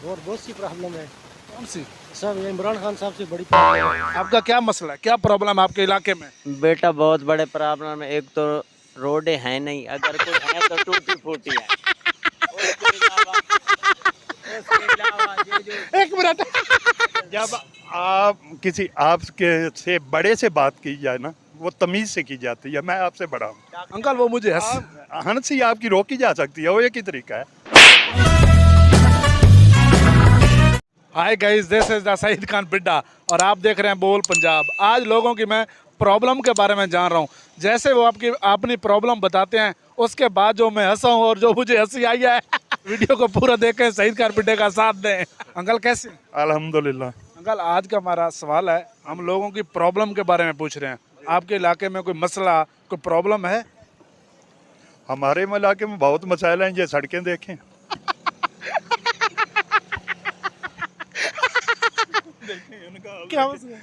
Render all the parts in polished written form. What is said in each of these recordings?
और बहुत सी प्रॉब्लम है। कौन सी? सब ये इमरान खान साहब से बड़ी प्रॉब्लम है। आपका क्या मसला है, क्या प्रॉब्लम है आपके इलाके में? बेटा बहुत बड़े प्रॉब्लम है। एक तो रोडें हैं नहीं, अगर कोई है तो टूटी फूटी है। उसके अलावा ये जो एक मिनट। जब आप किसी आपके से बड़े से बात की जाए ना, वो तमीज से की जाती है। मैं आपसे बड़ा हूँ, अंकल वो मुझे हंसी आपकी रोकी जा सकती है, वो एक ही तरीका है। Hi guys, this is the Saeed Khan बिड्डा और आप देख रहे हैं बोल पंजाब। आज लोगों की मैं प्रॉब्लम के बारे में जान रहा हूँ। जैसे वो आपकी अपनी प्रॉब्लम बताते हैं, उसके बाद जो मैं हंसा हूँ और जो मुझे हंसी आई है वीडियो को पूरा देखें, सईद खान बिड्डे का साथ दें। अंकल कैसे? अल्हम्दुलिल्लाह। अंकल आज का हमारा सवाल है, हम लोगों की प्रॉब्लम के बारे में पूछ रहे हैं। आपके इलाके में कोई मसला, कोई प्रॉब्लम है? हमारे इलाके में बहुत मसाइल हैं, ये सड़कें देखें। क्या मसला?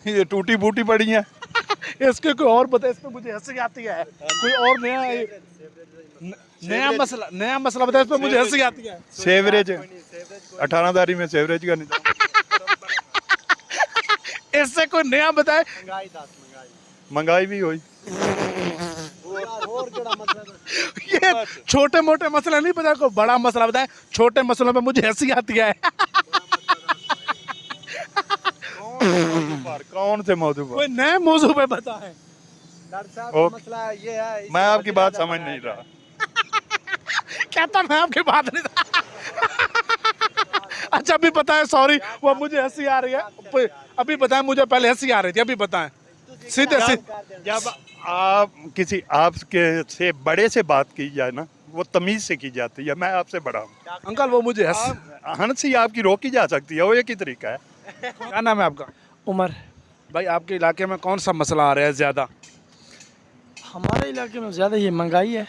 ये टूटी फूटी पड़ी हैं। इसके कोई और बता, इस पे मुझे हंसी आती है। कोई और नया मसला बता, इस पे मुझे हंसी आती है। सेवरेज 18दारी में सेवरेज का निजाम। इससे कोई नया बताए। महंगाई भी हुई। ये छोटे मोटे मसला नहीं पता, कोई बड़ा मसला बताए। छोटे मसलों पे मुझे हंसी आती है। कौन से मौजूद पर? कोई नए मौजू पे बताए। मसला ये है, मैं आपकी बात समझ नहीं रहा। कहता मैं आपकी बात नहीं। अच्छा अभी बताएं, सॉरी वो मुझे हंसी आ रही है। अभी बताएं, मुझे पहले हंसी आ रही थी, अभी बताएं सीधे सीधे। जब आप किसी आपके से बड़े से बात की जाए ना, वो तमीज से की जाती है। मैं आपसे बड़ा हूँ, अंकल वो मुझे हंसी आपकी रोकी जा सकती है, वो एक ही तरीका है। क्या नाम है आपका? उमर। भाई आपके इलाके में कौन सा मसला आ रहा है ज्यादा? हमारे इलाके में ज़्यादा ये महंगाई है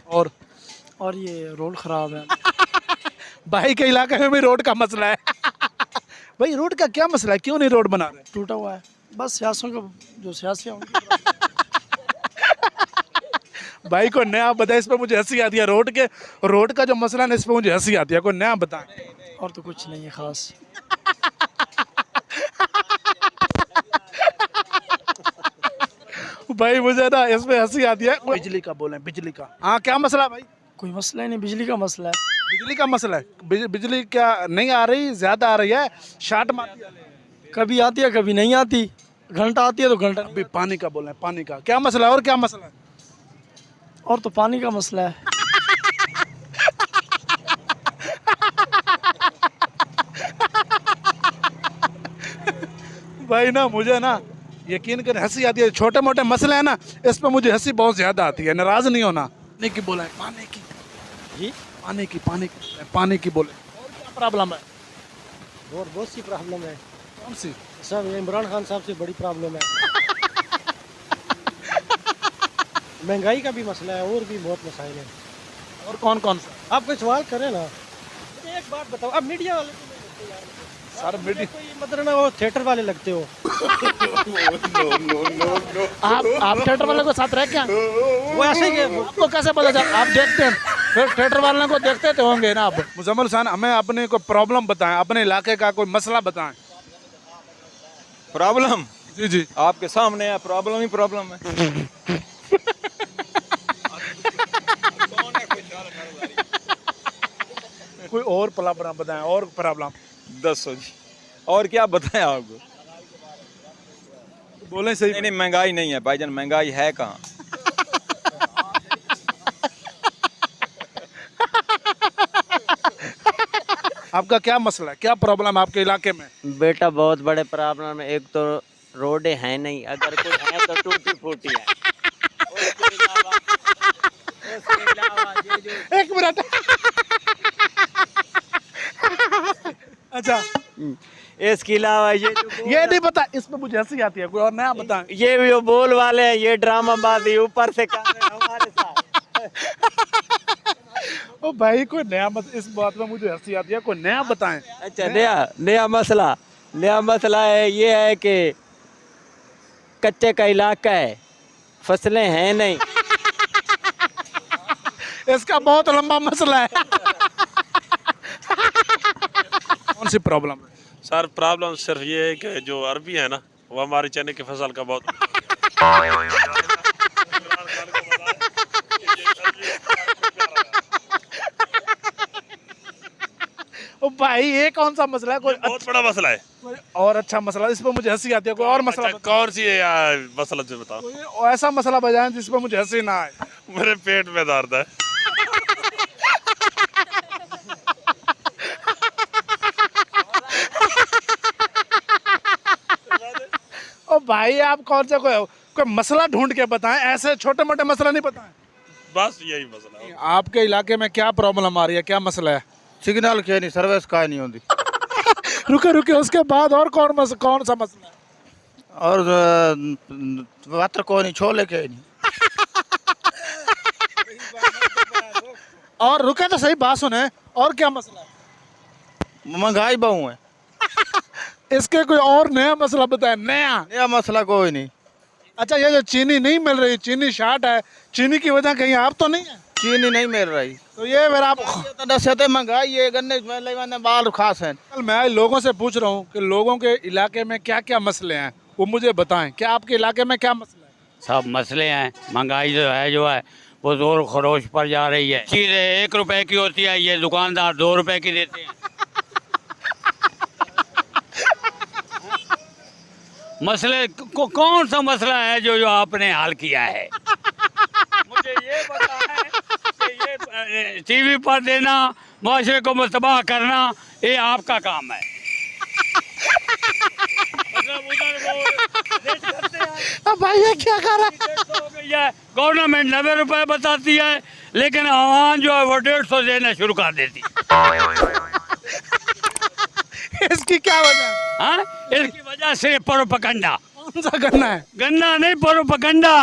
और ये रोड ख़राब है। भाई के इलाके में भी रोड का मसला है। भाई रोड का क्या मसला है, क्यों नहीं रोड बना रहे? टूटा हुआ है, बस सियासों का जो सियासी हैं भाई को नया बताए, इस पे मुझे हंसी आती है। रोड का जो मसला है, इस पे मुझे हंसी आती है। कोई नया बताएं। और तो कुछ नहीं है खास। भाई मुझे ना इसमें हंसी आती है। बिजली का बोलें, बिजली का। हाँ क्या मसला है भाई? कोई मसला ही नहीं, बिजली का मसला है। बिजली का मसला है। बिजली क्या नहीं आ रही, ज्यादा आ रही है, शार्ट मारती है। कभी आती है कभी नहीं आती, घंटा आती है तो घंटा नहीं। अभी पानी का बोलें, पानी का क्या मसला है? और क्या मसला है? और तो पानी का मसला है। भाई ना मुझे ना यकीन कर हंसी आती है। छोटे मोटे मसले हैं ना, इस पे मुझे हंसी बहुत ज्यादा आती है। नाराज नहीं होना। पानी की बोले, पानी की जी, पानी की बोले। और क्या प्रॉब्लम है? और बहुत सी प्रॉब्लम है। कौन सी? सब ये इमरान खान साहब से बड़ी प्रॉब्लम है। महंगाई का भी मसला है और भी बहुत मसाइल हैं। और कौन कौन सा? आप कोई सवाल करें ना। एक बात बताओ, अब मीडिया वाले तो नहीं लगते यार। सर मीडिया कोई मतलब ना, वो थिएटर वाले लगते हो। आप थिएटर वाले को साथ रह क्या? वो ऐसे ही आपको कैसे पता चल? आप देखते हैं, फिर थिएटर वालों को देखते तो होंगे ना आप। मुजम्मिल हुसैन, हमें अपने को प्रॉब्लम बताएं, अपने इलाके का कोई मसला बताएं। प्रॉब्लम? जी जी, आपके सामने है, प्रॉब्लम ही प्रॉब्लम है। कोई और प्रॉब्लम बताएं, और प्रॉब्लम। 10 जी, और क्या बताएं आपको? बोले सही। नहीं महंगाई नहीं है भाईजान, महंगाई है कहाँ? आपका क्या मसला है, क्या प्रॉब्लम है आपके इलाके में? बेटा बहुत बड़े प्रॉब्लम है। एक तो रोडें हैं नहीं, अगर कोई है तो टूटी फूटी है। उसके अलावा ये जो एक मिनट। अच्छा इसके अलावा ये नहीं पता, इस पे मुझे हंसी आती है। कोई और नया बताएं। ये भी वो बोल वाले हैं, ये ड्रामाबाजी ऊपर से कर रहे हैं हमारे साथ। ओ भाई कोई नया इस बात में मुझे हंसी आती है। कोई नया बताएं। अच्छा नया मसला है, ये है कि कच्चे का इलाका है, फसलें हैं नहीं। इसका बहुत लंबा मसला है। कौन सी प्रॉब्लम है? सर प्रॉब्लम सिर्फ ये है कि जो अरबी है ना वो हमारी चने की फसल का बहुत ओ भाई ये कौन सा मसला है? कोई बहुत बड़ा मसला है। कोई और अच्छा मसला, इस पर मुझे हंसी आती है। कोई और मसला अच्छा, कौन सी है मसला जो बताओ? कोई ऐसा मसला बजाएं जिस पर मुझे हंसी ना आए। मेरे पेट में दर्द है। ओ भाई आप कौन सा कोई मसला ढूंढ के बताएं, ऐसे छोटे मोटे मसला नहीं बताएं। बस यही मसला है। आपके इलाके में क्या प्रॉब्लम आ रही है, क्या मसला है? सिग्नल के नहीं, सर्विस का नहीं होती। रुके रुके, उसके बाद और कौन सा मसला है? और वाटर को नहीं, छोले के नहीं। और रुके तो सही, बात सुने, और क्या मसला है? महंगाई बहु है। इसके कोई और नया मसला बताए, नया। नया मसला कोई नहीं। अच्छा, ये जो चीनी नहीं मिल रही, चीनी शार्ट है, चीनी की वजह कहीं आप तो नहीं है? चीनी नहीं मिल रही तो ये फिर आप तो महंगाई है, गन्ने में बाल खास है। मैं लोगों से पूछ रहा हूँ कि लोगों के इलाके में क्या क्या मसले हैं, वो मुझे बताएं। क्या आपके इलाके में क्या मसला है? सब मसले हैं। महंगाई जो है वो जोर खरोश पर जा रही है। चीज़ें 1 रुपए की होती है, ये दुकानदार 2 रुपए की देते हैं। मसले कौन सा मसला है जो आपने हल किया है? मुझे ये पता है कि ये टीवी पर देना, माशरे को मुस्तबाह करना, ये आपका काम है। भाई ये क्या कर रहा है? गवर्नमेंट 90 रुपए बताती है, लेकिन आवाम जो है वो 150 देना शुरू कर देती। इसकी क्या वजह है? हाँ, इसकी वजह से प्रोपेगेंडा। कौन सा गन्ना है? गन्ना नहीं, प्रोपेगेंडा।